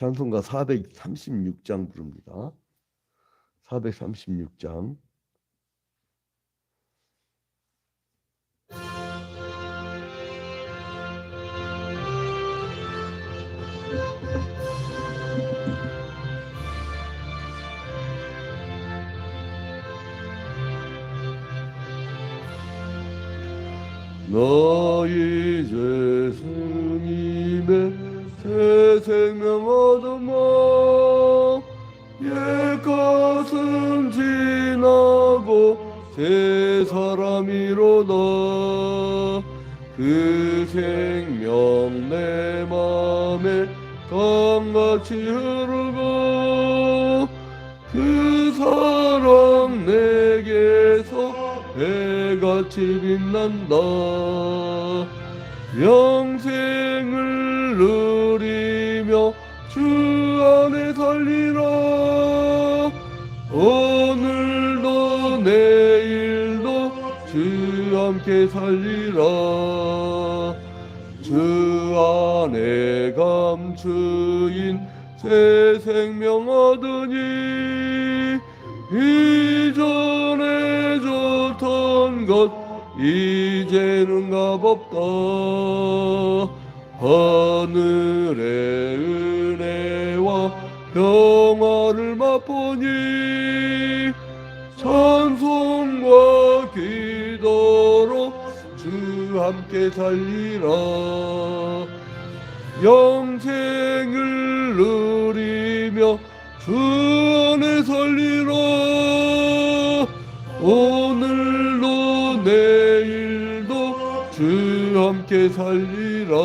찬송가 436장 부릅니다. 436장. 너희 죄승임에 새 생명 얻으며 옛것은 지나고 새 사람이로다. 그 생명 내 맘에 강같이 흐르고 그 사랑 내게서 해같이 빛난다. 영생을 누리며 주 안에 살리라. 오늘도 내일도 주 함께 살리라. 주 안에 감추인 새 생명 얻으니 이전에 좋던 것 이제는 값없다. 하늘의 은혜와 평화를 맛보니 찬송과 기도로 주 함께 살리라. 영생을 누리며 주 안에 살리라. 오늘도 내일도 주 함께 살리라.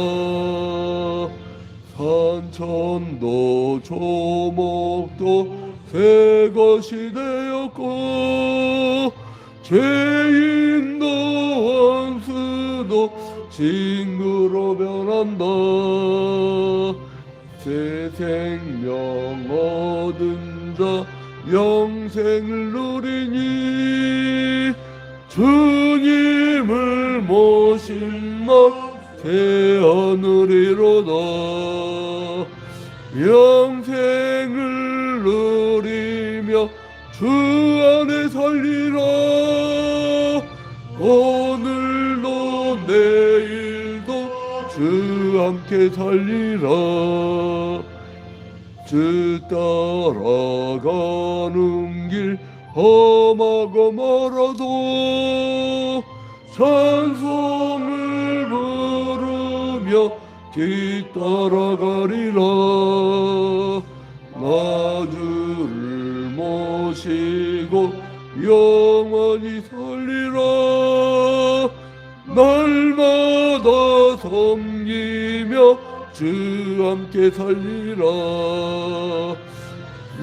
산천도 조목도 새 것이 되었고 죄인도 원수도 친구로 변한다. 새 생명 얻은 자 영생을 누리니 주님을 모신 날 새 하늘이로다. 영생을 누리며 주 안에 살리라. 오늘도 내일도 주 함께 살리라. 주 따라가는 길 험하고 멀어도 찬송을 부르며 뒤따라가리라. 나 주를 모시고 영원히 살리라. 날마다 섬기며 주 함께 살리라.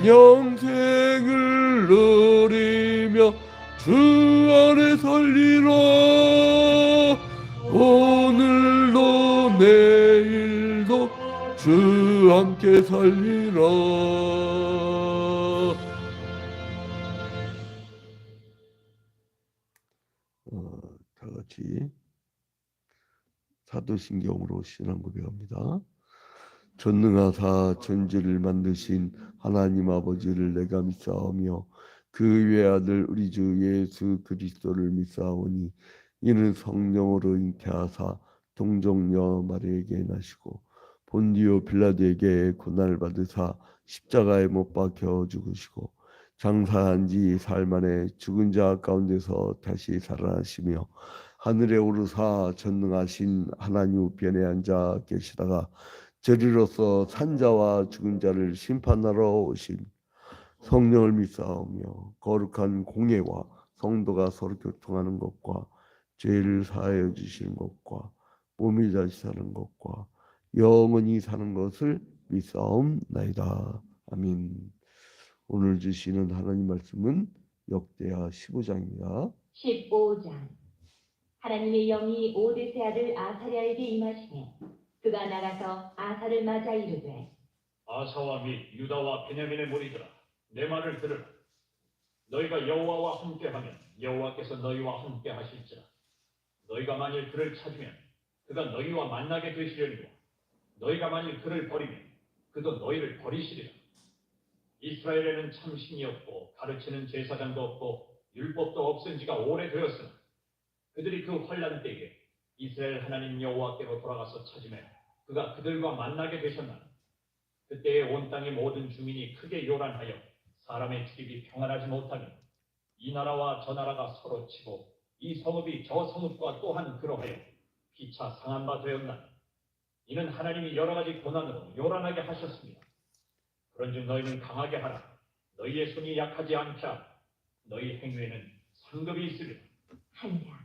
영생을 누리며 주 안에 살리라. 오늘도 내일도 주 함께 살리라. 다 같이 사도신경으로 신앙 고백합니다. 전능하사 천지를 만드신 하나님 아버지를 내가 믿사오며 그 외아들 우리 주 예수 그리스도를 믿사오니 이는 성령으로 잉태하사 동정녀 마리에게 나시고 본디오 빌라도에게 고난을 받으사 십자가에 못 박혀 죽으시고 장사한 지 사흘 만에 죽은 자 가운데서 다시 살아나시며 하늘에 오르사 전능하신 하나님 우편에 앉아 계시다가 저리로서 산자와 죽은 자를 심판하러 오신 성령을 믿사오며 거룩한 공예와 성도가 서로 교통하는 것과 죄를 사하여 주시는 것과 몸이 다시 사는 것과 영원히 사는 것을 믿사옵나이다. 아멘. 오늘 주시는 하나님 말씀은 역대하 15장입니다. 15장. 하나님의 영이 오데세 아들 아사랴에게 임하시니 그가 나가서 아사를 맞아 이르되 아사와 및 유다와 베냐민의 무리들아 내 말을 들으라. 너희가 여호와와 함께하면 여호와께서 너희와 함께하실지라. 너희가 만일 그를 찾으면 그가 너희와 만나게 되시려니와 너희가 만일 그를 버리면 그도 너희를 버리시리라. 이스라엘에는 참 신이 없고 가르치는 제사장도 없고 율법도 없은 지가 오래되었으나 그들이 그 환난 때에 이스라엘 하나님 여호와께로 돌아가서 찾으매 그가 그들과 만나게 되셨나니 그때에 온 땅의 모든 주민이 크게 요란하여 사람의 출입이 평안하지 못하며 이 나라와 저 나라가 서로 치고 이 성읍이 저 성읍과 또한 그러하여 피차 상한 바 되었나니 이는 하나님이 여러 가지 고난으로 요란하게 하셨습니다. 그런즉 너희는 강하게 하라. 너희의 손이 약하지 않게 하라. 너희 행위에는 상급이 있으리라. 하니라.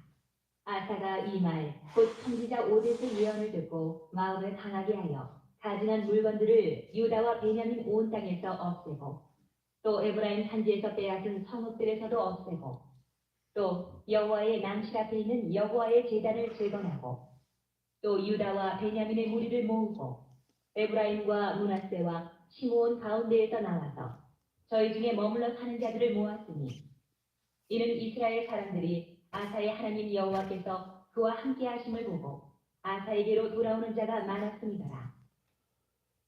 아사가 이 말 곧 선지자 오뎃의 예언을 듣고 마음을 강하게 하여 가증한 물건들을 유다와 베냐민 온 땅에서 없애고 또 에브라임 산지에서 빼앗은 성읍들에서도 없애고 또 여호와의 낭실 앞에 있는 여호와의 제단을 재건하고 또 유다와 베냐민의 무리를 모으고 에브라임과 므낫세와 시므온 가운데에서 나와서 저희 중에 머물러 사는 자들을 모았으니 이는 이스라엘 사람들이 아사의 하나님 여호와께서 그와 함께 하심을 보고 아사에게로 돌아오는 자가 많았음이더라.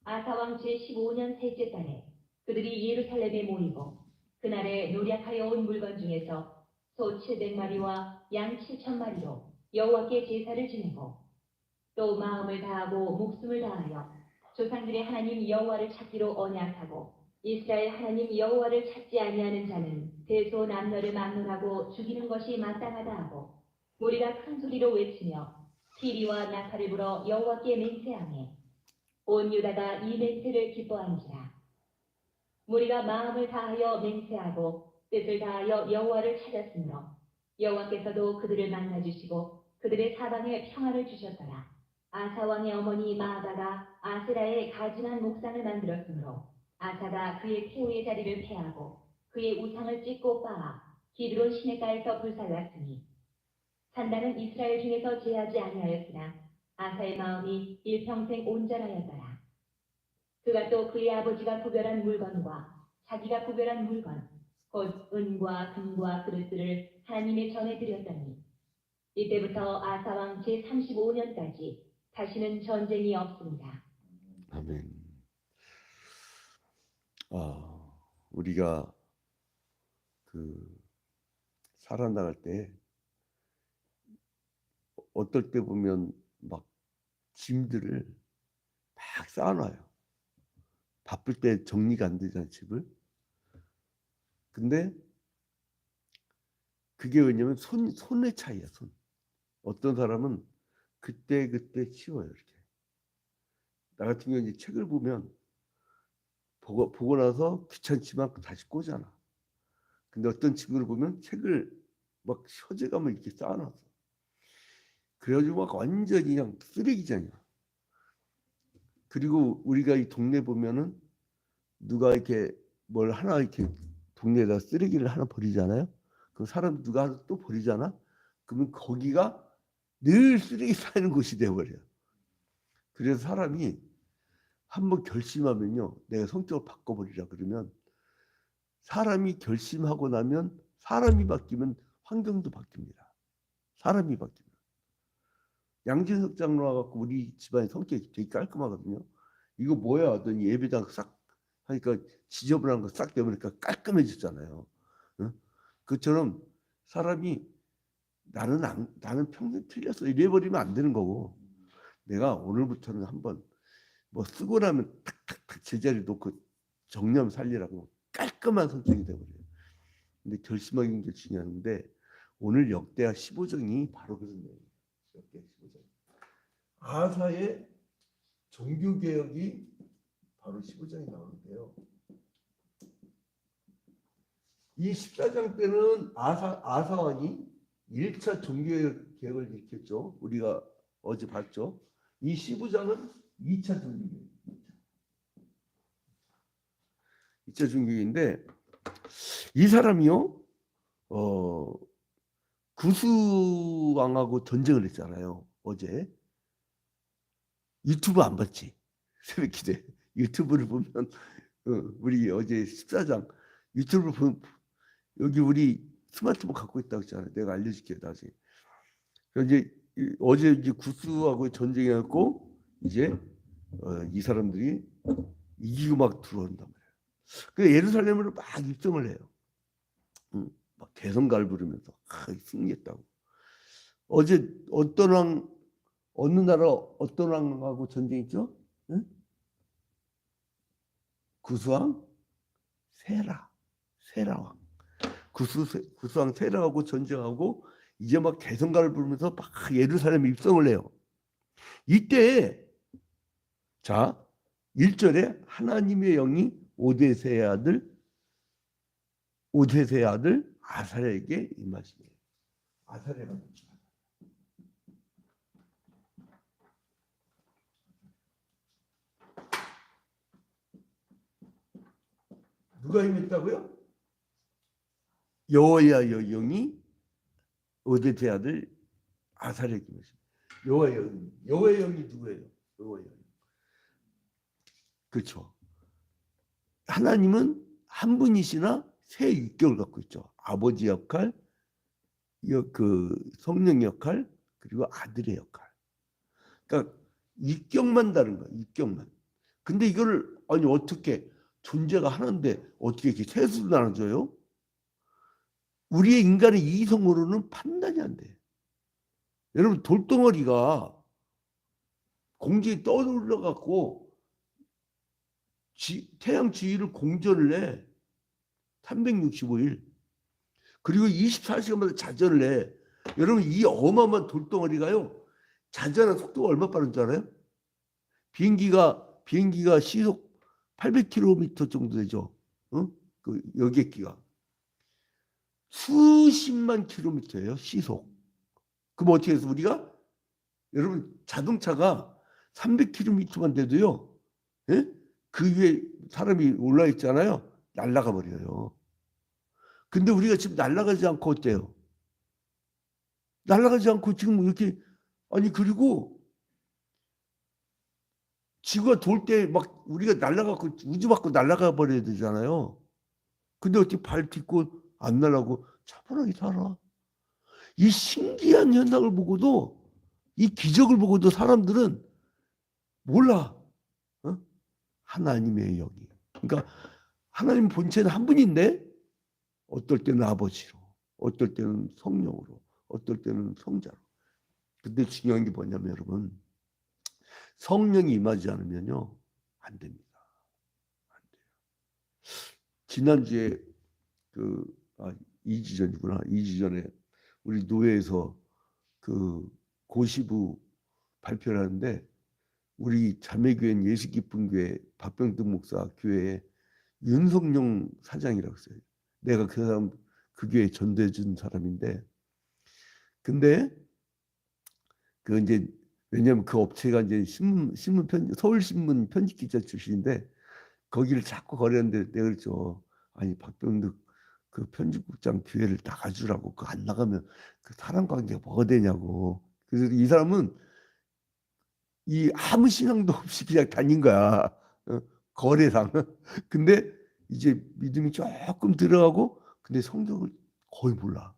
아사 왕 제15년 셋째 달에 그들이 예루살렘에 모이고 그날에 노략하여 온 물건 중에서 소 700마리와 양 7,000마리로 여호와께 제사를 지내고 또 마음을 다하고 목숨을 다하여 조상들의 하나님 여호와를 찾기로 언약하고 이스라엘 하나님 여호와를 찾지 아니하는 자는 대소 남녀를 막론하고 죽이는 것이 마땅하다 하고 우리가 큰 소리로 외치며 피리와 나팔을 불어 여호와께 맹세하매 온 유다가 이 맹세를 기뻐한지라. 우리가 마음을 다하여 맹세하고 뜻을 다하여 여호와를 찾았으므로 여호와께서도 그들을 만나주시고 그들의 사방에 평안을 주셨더라. 아사 왕의 어머니 마아가가 아세라의 가증한 목상을 만들었으므로 아사가 그의 폐후의 자리를 폐하고 그의 우상을 찢고 빻아 기드론 시내가에서 불살랐으니 산당은 이스라엘 중에서 제하지 아니하였으나 아사의 마음이 일평생 온전하였더라. 그가 또 그의 아버지가 구별한 물건과 자기가 구별한 물건 곧 은과 금과 그릇들을 하나님의 전에 드렸더니 이때부터 아사 왕 제35년까지 다시는 전쟁이 없습니다. 아멘. 우리가 살아나갈 때 어떨 때 보면 막 짐들을 막 쌓아놔요. 바쁠 때 정리가 안 되잖아요, 집을. 근데 그게 왜냐면 손의 차이야, 손. 어떤 사람은 그때 치워요, 이렇게. 나 같은 경우는 이제 책을 보면 보고 나서 귀찮지만 다시 꽂아놔. 근데 어떤 친구를 보면 책을 막 서재감을 이렇게 쌓아놨어. 그래가지고 막 완전히 그냥 쓰레기장이야. 그리고 우리가 이 동네 보면은 누가 이렇게 뭘 하나 이렇게 동네에다 쓰레기를 하나 버리잖아요. 그럼 사람 누가 하나 또 버리잖아. 그러면 거기가 늘 쓰레기 쌓이는 곳이 돼버려요. 그래서 사람이 한번 결심하면요, 내가 성격을 바꿔버리라 그러면 사람이 결심하고 나면 사람이 바뀌면 환경도 바뀝니다. 사람이 바뀌면. 양진석 장로 와갖고 우리 집안의 성격이 되게 깔끔하거든요. 이거 뭐야 하더니 예배당 싹 하니까 지저분한 거 싹 되니까 깔끔해졌잖아요. 응? 그처럼 사람이 나는 평생 틀렸어 이래버리면 안 되는 거고, 내가 오늘부터는 한번 뭐 쓰고 나면 탁탁탁 제자리 놓고 정념 살리라고 깔끔한 성격이 돼버려요. 근데 결심하는 게 중요한데 오늘 역대하 15장이 바로 그런 내용이에요. 역대하 15장. 아사의 종교개혁이 바로 15장에 나오는데요. 이 14장 때는 아사 왕이 1차 종교개혁을 일으켰죠. 우리가 어제 봤죠. 이 15장은 2차 종교개혁. 2차 종교개혁인데 이 사람이요. 구스 왕하고 전쟁을 했잖아요. 어제. 유튜브 안 봤지? 새벽 기대. 유튜브를 보면 우리 어제 14장 유튜브를 보면 여기 우리 스마트폰 갖고 있다고 했잖아요. 내가 알려줄게요. 나중에. 이제 어제 이제 구스하고 전쟁해갖고 이제 이 사람들이 이기고 막 들어온단 말이에요. 그 예루살렘으로 막 입성을 해요. 막 개성가를 부르면서 승리했다고. 어제 어떤 왕, 어느 나라 어떤 왕하고 전쟁했죠? 응? 구스왕 세라왕. 구스왕 세라하고 전쟁하고 이제 막 개성가를 부르면서 막 예루살렘에 입성을 해요. 이때 자 1절에 하나님의 영이 오데세의 아들 아사랴에게 임하시니. 아사랴가 누가 임했다고요? 여호와의 영이 오데세의 아들 아사랴에게 임하시니. 여호와의 영이 누구예요? 여호와의 영. 그렇죠. 하나님은 한 분이시나 세 육격을 갖고 있죠. 아버지 역할, 그 성령 역할, 그리고 아들의 역할. 그러니까 육격만 다른 거야. 육격만. 근데 이거를 아니 어떻게 존재가 하나인데 어떻게 이렇게 세수로 나눠져요? 우리의 인간의 이성으로는 판단이 안 돼. 여러분 돌덩어리가 공중에 떠올라 갖고 태양 주위를 공전을 해. 365일. 그리고 24시간마다 자전을 해. 여러분 이 어마어마한 돌덩어리가요. 자전하는 속도가 얼마 빠른 줄 알아요? 비행기가 시속 800km 정도 되죠. 그 여객기가. 수십만 킬로미터예요. 시속. 그럼 어떻게 해서 우리가 여러분 자동차가 300km만 돼도요. 예? 그 위에 사람이 올라 있잖아요. 날아가 버려요. 근데 우리가 지금 날아가지 않고 어때요? 날아가지 않고 지금 이렇게 아니 그리고 지구가 돌 때 막 우리가 날아가고 우주 밖으로 날아가 버려야 되잖아요. 근데 어떻게 발 딛고 안 날아가고 차분하게 살아. 이 신기한 현상을 보고도 이 기적을 보고도 사람들은 몰라. 하나님의 영이. 그러니까 하나님 본체는 한 분인데 어떨 때는 아버지로, 어떨 때는 성령으로, 어떨 때는 성자로. 근데 중요한 게 뭐냐면 여러분 성령이 임하지 않으면요 안 됩니다. 안 돼요. 지난주에 2주 전이구나. 2주 전에 우리 노회에서 그 고시부 발표를 하는데 우리 자매교회는 예수기쁨교회 박병등 목사 교회에 윤석용 사장이라고 했어요. 내가 그 사람 그 교회에 전도해 준 사람인데 근데 그 이제 왜냐면 그 업체가 이제 서울신문 편집 기자 출신인데 거기를 자꾸 거렸는데 내가 그랬죠. 아니 박병득 그 편집국장 교회를 나가주라고 그 안 나가면 그 사람 관계가 뭐가 되냐고. 그래서 이 사람은 이 아무 신앙도 없이 그냥 다닌 거야. 거래상. 근데 이제 믿음이 조금 들어가고 근데 성경을 거의 몰라.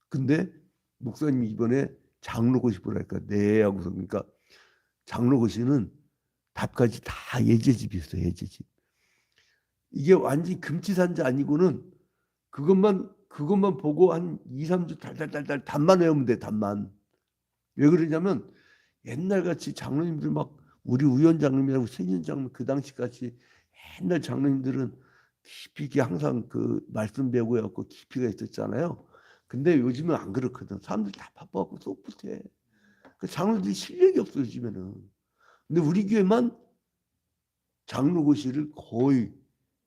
근데 목사님이 이번에 장로고시 보라니까 네 하고서 그러니까 장로고시는 답까지 다 예제집이었어. 예제집. 이게 완전히 금치산자 아니고는 그것만 보고 한 2, 3주 달달달달 답만 외우면 돼. 답만. 왜 그러냐면 옛날같이 장로님들 막 우리 우연 장로님이라고 세년 장로 그 당시같이 옛날 장로님들은 깊이 있게 항상 그 말씀 배우고 해갖고 깊이가 있었잖아요. 근데 요즘은 안 그렇거든. 사람들 다 바빠갖고 쏙붙해. 그 장로들이 실력이 없어 요즘에는. 근데 우리 교회만 장로고시를 거의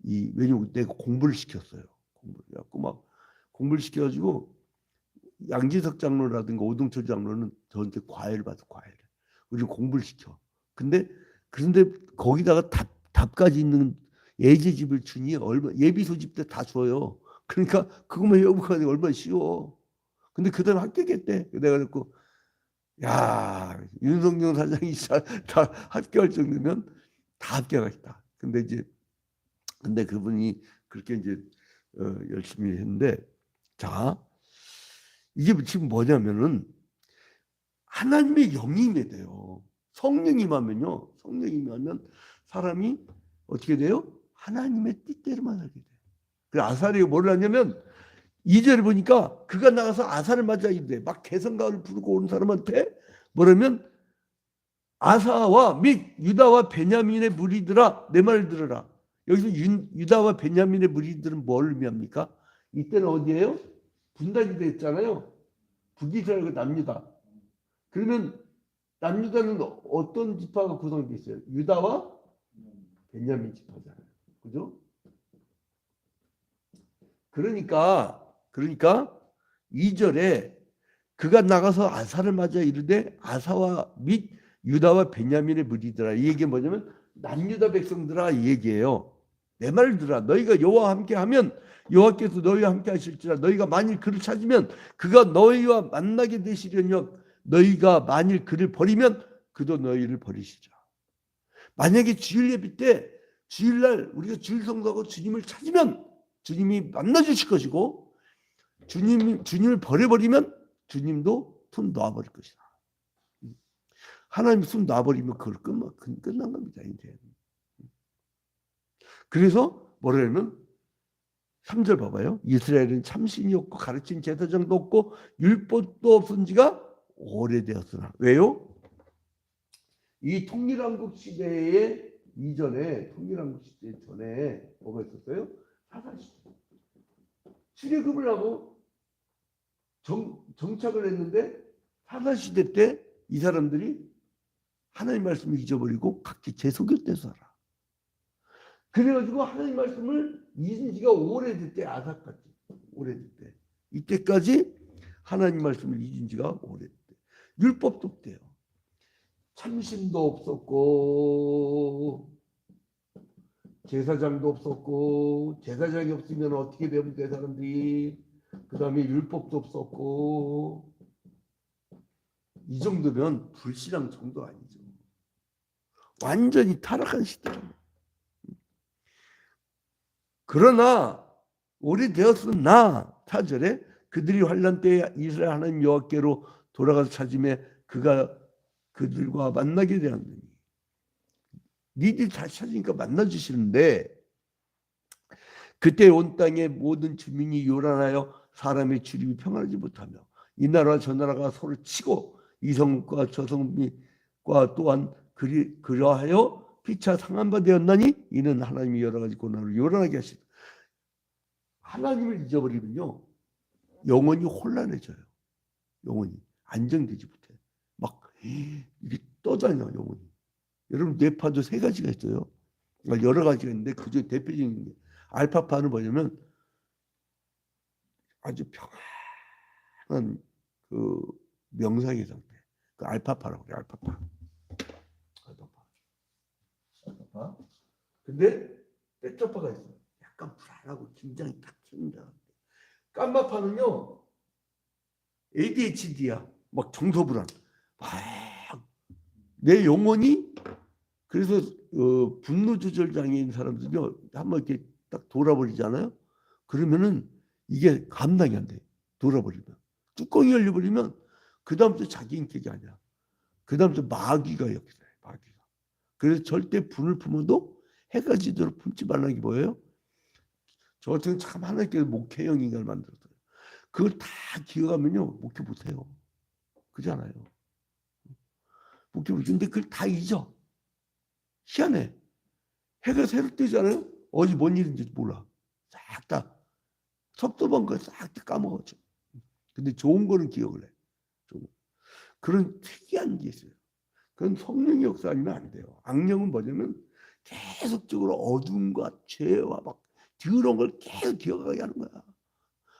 왜냐면 내가 공부를 시켰어요. 그래갖고 막 공부를 시켜가지고 양지석 장로라든가 오동철 장로는 저한테 과외를 받아 과외를. 우리는 공부를 시켜. 그런데 거기다가 답까지 있는 예제집을 주니 예비 소집 때 다 줘요. 그러니까 그것만 외우고 얼마나 쉬워. 근데 그다음에 합격했대. 내가 그랬고 야 윤석열 사장이 다 합격할 정도면 다 합격하겠다. 근데 그분이 그렇게 이제 열심히 했는데 자 이게 지금 뭐냐면은 하나님의 영이 임해야 돼요. 성령이 임하면요. 성령이 임하면 사람이 어떻게 돼요? 하나님의 뜻대로만 살게 돼요. 그 아사리가 뭘 하냐면 2절에 보니까 그가 나가서 아사를 맞아 이르되 막 개성가를 부르고 오는 사람한테 뭐라면 아사와 및 유다와 베냐민의 무리들아 내 말을 들으라. 여기서 유다와 베냐민의 무리들은 뭘 의미합니까? 이때는 어디예요? 분단이 됐잖아요. 북이스라엘과 남유다. 그러면 남유다는 어떤 지파가 구성되어 있어요? 유다와 베냐민 지파잖아요. 그죠? 그러니까 2절에 그가 나가서 아사를 맞아 이르되 아사와 및 유다와 베냐민의 무리들아. 이 얘기는 뭐냐면 남유다 백성들아 이 얘기예요. 내 말을 들으라. 너희가 여호와와 함께하면 여호와께서 너희와 함께 하실지라. 너희가 만일 그를 찾으면 그가 너희와 만나게 되시려니와 너희가 만일 그를 버리면 그도 너희를 버리시리라. 만약에 주일 예배 때 주일날 우리가 주일 성도하고 주님을 찾으면 주님이 만나 주실 것이고 주님을 버려버리면 주님도 손 놔버릴 것이다. 하나님 손 놔버리면 그걸 끝난 겁니다. 이제. 그래서 뭐라냐면 3절 봐봐요. 이스라엘은 참신이 없고 가르친 제사장도 없고 율법도 없은 지가 오래되었으나. 왜요? 이 통일한국 시대의 이전에 통일한국 시대 전에 뭐가 있었어요? 사사시대. 출애굽을 하고 정착을 했는데 사사시대 때 이 사람들이 하나님 말씀을 잊어버리고 각기 제 소견대로 살아. 그래가지고 하나님 말씀을 잊은 지가 오래됐대. 아사까지 오래됐대. 이때까지 하나님 말씀을 잊은 지가 오래됐대. 율법도 없대요. 참심도 없었고 제사장도 없었고 제사장이 없으면 어떻게 됩니까 사람들이. 그 다음에 율법도 없었고 이 정도면 불신앙 정도 아니죠. 완전히 타락한 시대입니다. 그러나 오래되었으나 4절에 그들이 환난 때에 이스라엘 하나님 여호와께로 돌아가서 찾음에 그가 그들과 만나게 되었느니. 니들이 다시 찾으니까 만나주시는데 그때 온 땅의 모든 주민이 요란하여 사람의 출입이 평안하지 못하며 이 나라와 저 나라가 서로 치고 이 성과 저 성과 또한 그러하여 피차 상한 바 되었나니 이는 하나님이 여러 가지 고난을 요란하게 하시다. 하나님을 잊어버리면요 영혼이 혼란해져요. 영혼이 안정되지 못해. 막 이게 떠다녀 영혼이. 여러분 뇌파도 3가지가 있어요. 여러 가지가 있는데 그중에 대표적인 게 알파파는 뭐냐면 아주 평안한 그 명상의 상태. 그 알파파라고 그래. 알파파. 근데 베타파가 있어요. 약간 불안하고 긴장이 탁 칩니다. 감마파는요 ADHD야. 막 정서불안. 막 내 영혼이. 그래서 분노 조절 장애인 사람들이요 한번 이렇게 딱 돌아버리잖아요. 그러면은 이게 감당이 안 돼. 돌아버리면 뚜껑이 열려버리면 그 다음부터 자기 인격이 아니야. 그 다음부터 마귀가 여기서 마귀가. 그래서 절대 분을 품어도 해가 지도록 품지 말라는 게 뭐예요? 저 같은 참 하나님께서 목회형 인간을 만들었어요. 그걸 다 기억하면요 목회 못해요. 그렇잖아요. 목회 못해. 근데 그걸 다 잊어. 희한해. 해가 새로 뜨잖아요. 어제 뭔 일인지 몰라. 싹 다 섭섭한 거 싹 다 까먹었죠. 근데 좋은 거는 기억을 해. 그런 특이한 게 있어요. 그건 성령의 역사 아니면 안 돼요. 악령은 뭐냐면 계속적으로 어둠과 죄와 막 더러운 걸 계속 기억하게 하는 거야.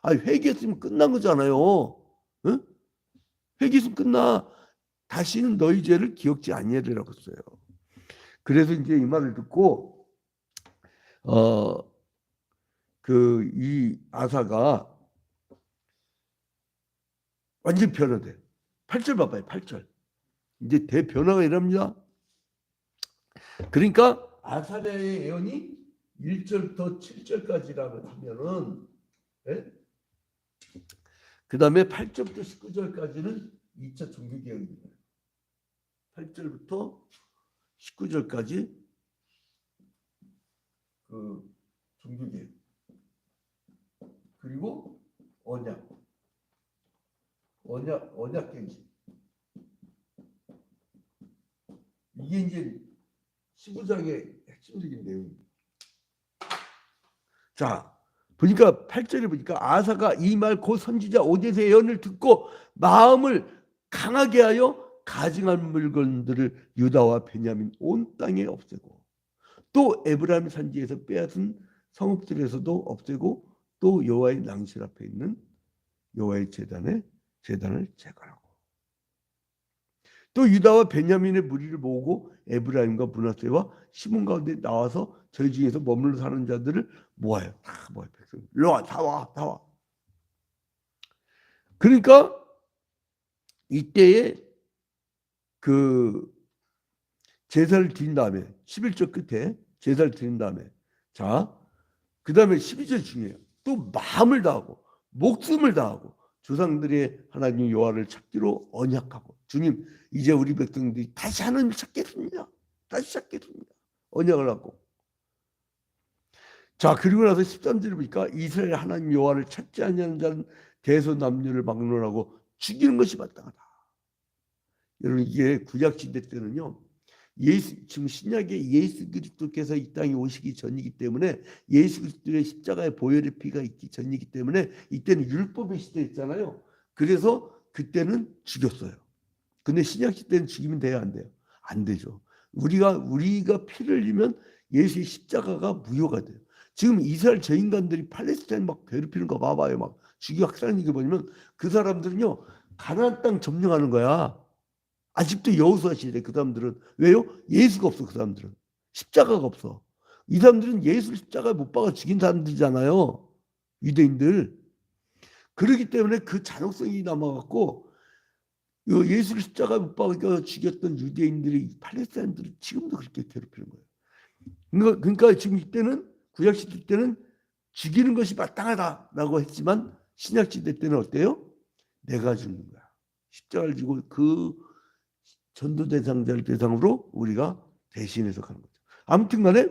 아니 회개했으면 끝난 거잖아요. 응? 회개했으면 끝나. 다시는 너희 죄를 기억지 아니하리라고 써요. 그래서 이제 이 말을 듣고 이 아사가 완전 변화돼. 8절 봐봐요. 8절. 이제 대변화가 이랍니다. 그러니까 아사랴의 예언이 1절부터 7절까지라고 하면은 그 다음에 8절부터 19절까지는 2차 종교개혁입니다. 8절부터 19절까지 그 종교개혁 그리고 언약갱신 이게 이제 15장의 핵심적인 내용입니다. 자, 보니까 8절에 보니까 아사가 이 말 곧 선지자 오뎃의 예언을 듣고 마음을 강하게 하여 가증한 물건들을 유다와 베냐민 온 땅에 없애고 또 에브라임 산지에서 빼앗은 성읍들에서도 없애고 또 여호와의 낭실 앞에 있는 여호와의 제단을 재건하고 또 유다와 베냐민의 무리를 모으고 에브라임과 므낫세와 시몬 가운데 나와서 저희 중에서 머물러 사는 자들을 모아요. 다 모아요. 일로 와, 다 와. 그러니까 이때에 그 제사를 드린 다음에 11절 끝에 제사를 드린 다음에 자, 그 다음에 12절 중요해요. 또 마음을 다하고 목숨을 다하고 조상들의 하나님 여호와를 찾기로 언약하고 주님 이제 우리 백성들이 다시 하나님을 찾겠습니다. 언약을 하고 자 그리고 나서 13절에 보니까 이스라엘 하나님 여호와를 찾지 아니하는 자는 대소남녀를 막론하고 죽이는 것이 마땅하다. 여러분 이게 구약 시대 때는요. 지금 신약의 예수 그리스도께서 이 땅에 오시기 전이기 때문에 예수 그리스도의 십자가의 보혈의 피가 있기 전이기 때문에 이때는 율법의 시대였잖아요. 그래서 그때는 죽였어요. 근데 신약 시대는 죽이면 돼요, 안 돼요? 안 되죠. 우리가 피를 흘리면 예수의 십자가가 무효가 돼요. 지금 이스라엘 저 인간들이 팔레스타인 막 괴롭히는 거 봐봐요. 막 죽이고 학살하는 게 뭐냐면 그 사람들은요 가나안 땅 점령하는 거야. 아직도 여호수아 시대 그 사람들은 왜요? 예수가 없어. 그 사람들은 십자가가 없어. 이 사람들은 예수를 십자가에 못 박아 죽인 사람들이잖아요. 유대인들. 그렇기 때문에 그 잔혹성이 남아갖고 예수를 십자가에 못 박아 죽였던 유대인들이 팔레스타인들을 지금도 그렇게 괴롭히는 거예요. 그러니까 지금 이때는 구약 시대 때는 죽이는 것이 마땅하다라고 했지만 신약 시대 때는 어때요? 내가 죽는 거야. 십자가를 지고 그 전도 대상자를 대상으로 우리가 대신해서 가는 거죠. 아무튼 간에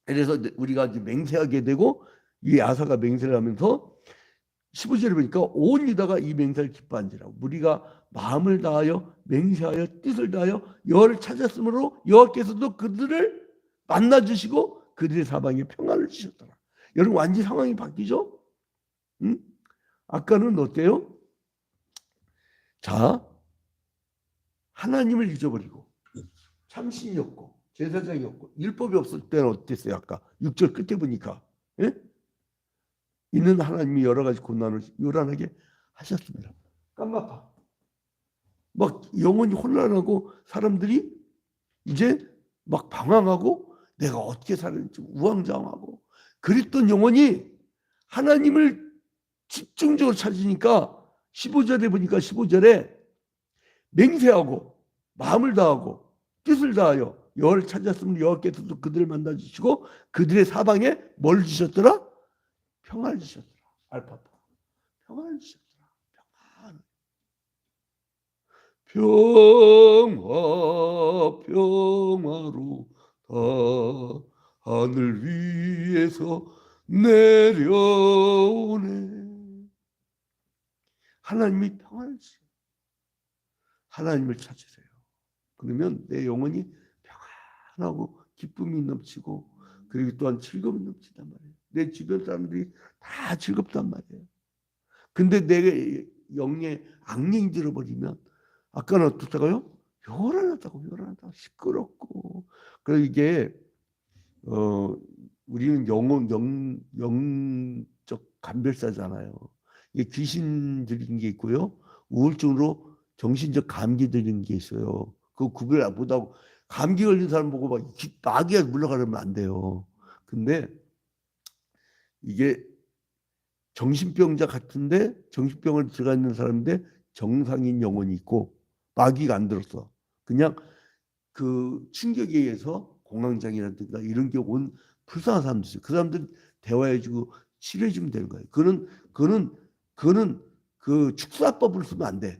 그래서 우리가 이제 맹세하게 되고 이 아사가 맹세를 하면서 15절에 보니까 온 유다가 이 맹세를 기뻐한지라 무리가 마음을 다하여 맹세하여 뜻을 다하여 여호와를 찾았으므로 여호와께서도 그들을 만나주시고 그들의 사방에 평안을 주셨더라. 여러분 완전히 상황이 바뀌죠? 응? 아까는 어때요? 자 하나님을 잊어버리고 참신이 없고 제사장이 없고 율법이 없을 때는 어땠어요? 아까 6절 끝에 보니까 예? 있는 하나님이 여러 가지 고난을 요란하게 하셨습니다. 깜빡하 막 영혼이 혼란하고 사람들이 이제 막 방황하고 내가 어떻게 살는지 우왕좌왕하고 그랬던 영혼이 하나님을 집중적으로 찾으니까 15절에 보니까 15절에 맹세하고 마음을 다하고 뜻을 다하여 여호와를 찾았으면 여호와께서도 그들을 만나주시고 그들의 사방에 뭘 주셨더라? 평안을 주셨더라. 알파파 평안을 주셨더라. 평화로 다 하늘 위에서 내려오네. 하나님이 평안을 주세요. 하나님을 찾으세요. 그러면 내 영혼이 평안하고 기쁨이 넘치고 그리고 또한 즐거움이 넘친단 말이에요. 내 주변 사람들이 다 즐겁단 말이에요. 근데 내 영에 악령이 들어버리면 아까는 어떻다고요? 요란하다고 시끄럽고 그래서 이게 우리는 영적 감별사잖아요. 이게 귀신 들린 게 있고요. 우울증으로 정신적 감기 들린 게 있어요. 그 구별 못하고 감기 걸린 사람 보고 막 마귀가 물러가려면 안 돼요. 근데 이게 정신병자 같은데 정신병을 들어가 있는 사람인데 정상인 영혼이 있고 마귀가 안 들었어. 그냥 그 충격에 의해서 공황장애라든가 이런 게 온 불쌍한 사람들 있어요. 그 사람들 대화해주고 치료해주면 되는 거예요. 그거는 그 축사법을 쓰면 안 돼.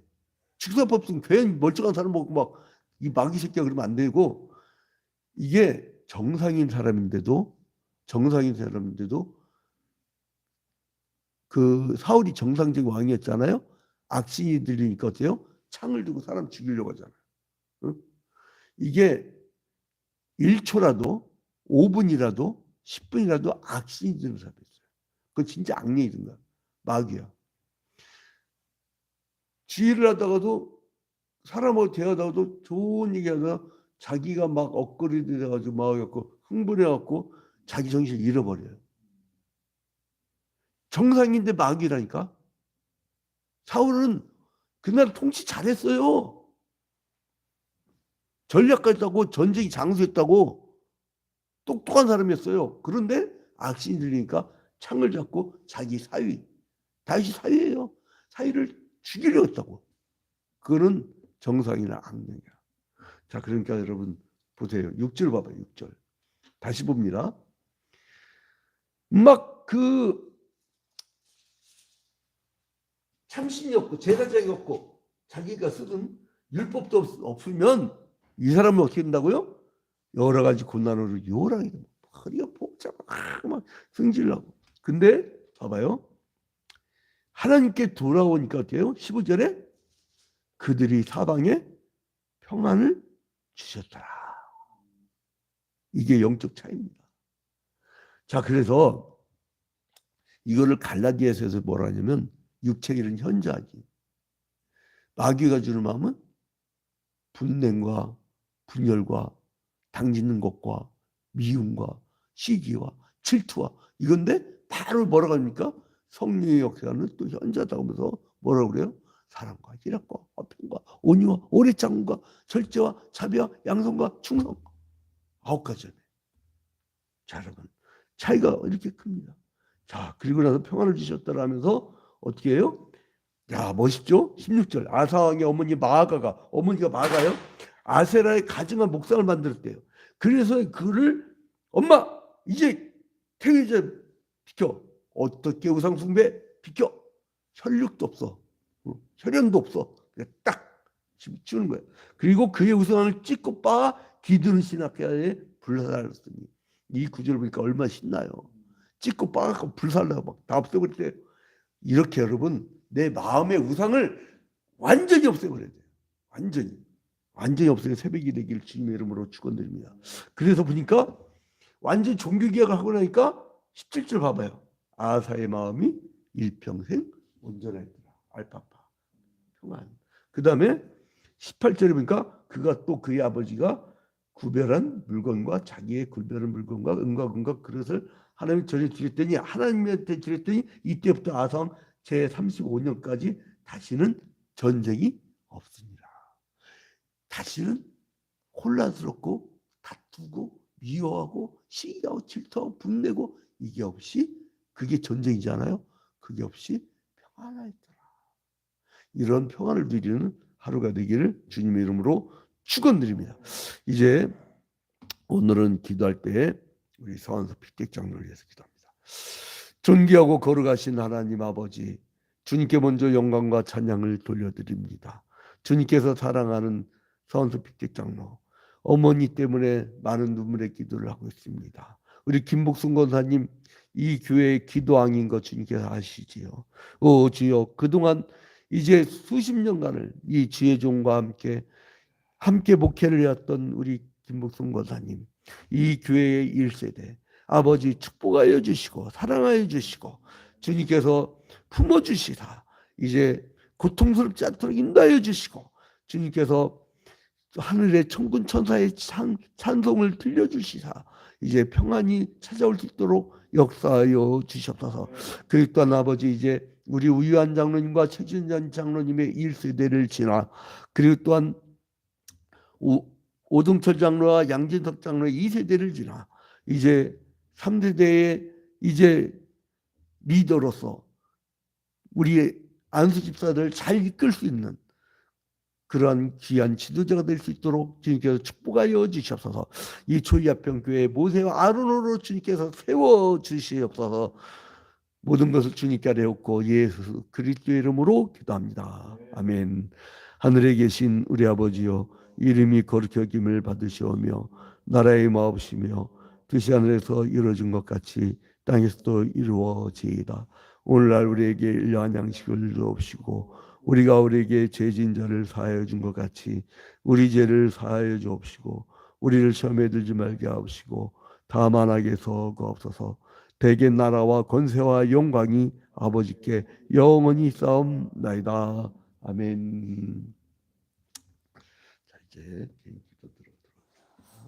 축사법 쓰면 괜히 멀쩡한 사람 보고 막 이 마귀 새끼야 그러면 안 되고 이게 정상인 사람인데도 정상인 사람인데도 그 사울이 정상적인 왕이었잖아요. 악신이 들리니까 어때요? 창을 들고 사람 죽이려고 하잖아요. 응? 이게 1초라도 5분이라도 10분이라도 악신이 드는 사람이 있어요. 그건 진짜 악령이 든 거야. 마귀야. 지혜를 하다가도 사람하고 대화하다가도 좋은 얘기하다가 자기가 막 엇거리게 돼가지고 막 해갖고 흥분해갖고 자기 정신을 잃어버려요. 정상인데 마귀라니까. 사울은 그날 통치 잘했어요. 전략까지 하고 전쟁이 장수했다고 똑똑한 사람이었어요. 그런데 악신이 들리니까 창을 잡고 자기 사위, 다윗이 사위예요. 사위를 죽이려 했다고. 그거는 정상이나 악령이야. 자, 그러니까 여러분 보세요. 6절 봐봐요. 6절. 다시 봅니다. 막 그 참신이 없고 제사장이 없고 자기가 쓰던 율법도 없으면 이 사람은 어떻게 된다고요? 여러 가지 고난으로 요랑이 됩니다. 허리가 복잡하고 막 승질나고. 근데 봐봐요. 하나님께 돌아오니까 어때요? 15절에 그들이 사방에 평안을 주셨더라. 이게 영적 차이입니다. 자, 그래서 이거를 갈라디아서에서 뭐라 하냐면 육체기는 현저하지. 마귀가 주는 마음은 분냉과 분열과 당짓는 것과 미움과 시기와 질투와 이건데 바로 뭐라고 합니까? 성령의 역사는 또 현저하다고 하면서 뭐라고 그래요? 사랑과 희락과 화평과 온유와 오래 참음과 절제와 자비와 양성과 충성. 9가지네. 자, 여러분 차이가 이렇게 큽니다. 자, 그리고 나서 평안을 주셨다라 하면서 어떻게 해요? 야, 멋있죠? 16절. 아사왕의 어머니 마아가가, 어머니가 마아가요? 아세라의 가증한 목상을 만들었대요. 그래서 그를 엄마 이제 태위제 비켜. 어떻게 우상 숭배 비켜. 혈육도 없어. 혈연도 없어. 딱 치우는 거예요. 그리고 그의 우상을 찍고 빻아 기드론 신학회에 불살랐으니 이 구절을 보니까 얼마나 신나요. 찍고 빻아갖고 불살라고 막 다 없애버릴 때 이렇게 여러분 내 마음의 우상을 완전히 없애버려야 돼요. 완전히 없애고 새벽이 되길 주님의 이름으로 축원드립니다. 그래서 보니까 완전 종교개혁을 하고 나니까 17절 봐봐요. 아사의 마음이 일평생 온전했더라. 알파파 평안. 그 다음에 18절에 보니까 그가 또 그의 아버지가 구별한 물건과 자기의 구별한 물건과 은과 금과 그릇을 하나님이 전에 주셨더니 하나님한테 주셨더니 이때부터 아사왕 제35년까지 다시는 전쟁이 없습니다. 다시는 혼란스럽고 다투고 미워하고 시기하고 질투하고 분내고 이게 없이 그게 전쟁이잖아요. 그게 없이 평안하였더라. 이런 평안을 누리는 하루가 되기를 주님의 이름으로 축원드립니다. 이제 오늘은 기도할 때 우리 서한석 피택 장로를 위해서 기도합니다. 존귀하고 거룩하신 하나님 아버지, 주님께 먼저 영광과 찬양을 돌려드립니다. 주님께서 사랑하는 서한석 피택 장로, 어머니 때문에 많은 눈물의 기도를 하고 있습니다. 우리 김복순 권사님, 이 교회의 기도왕인 것 주님께서 아시지요. 오 주여, 그동안 이제 수십 년간을 이 주의 종과 함께 목회를 해왔던 우리 김복순 권사님, 이 교회의 1세대 아버지 축복하여 주시고 사랑하여 주시고 주님께서 품어주시다 이제 고통스럽지 않도록 인도하여 주시고 주님께서 하늘의 천군 천사의 찬송을 들려주시다 이제 평안이 찾아올 수 있도록 역사하여 주시옵소서. 그리고 또한 아버지 이제 우리 우유한 장로님과 최준jan 장로님의 1세대를 지나 그리고 또한 오동철 장로와 양진석 장로의 2세대를 지나 이제 3세대의 이제 리더로서 우리의 안수 집사들 잘 이끌 수 있는 그러한 귀한 지도자가 될 수 있도록 주님께서 축복하여 주시옵소서. 이 조이아평교회 모세와 아론으로 주님께서 세워주시옵소서. 모든 것을 주님께 아뢰옵고 예수 그리스도의 이름으로 기도합니다. 아멘. 하늘에 계신 우리 아버지여, 이름이 거룩히 여김을 받으시오며 나라의 마옵시며 뜻이 하늘에서 이루어진 것 같이 땅에서도 이루어지이다. 오늘날 우리에게 일용할 양식을 주옵시고 우리가 우리에게 죄진 자를 사하여 준 것 같이 우리 죄를 사하여 주옵시고 우리를 시험에 들지 말게 하옵시고 다만 악에서 구하옵소서. 대개 나라와 권세와 영광이 아버지께 영원히 싸움나이다. 아멘. 자, 이제 개인 기도 들어보자.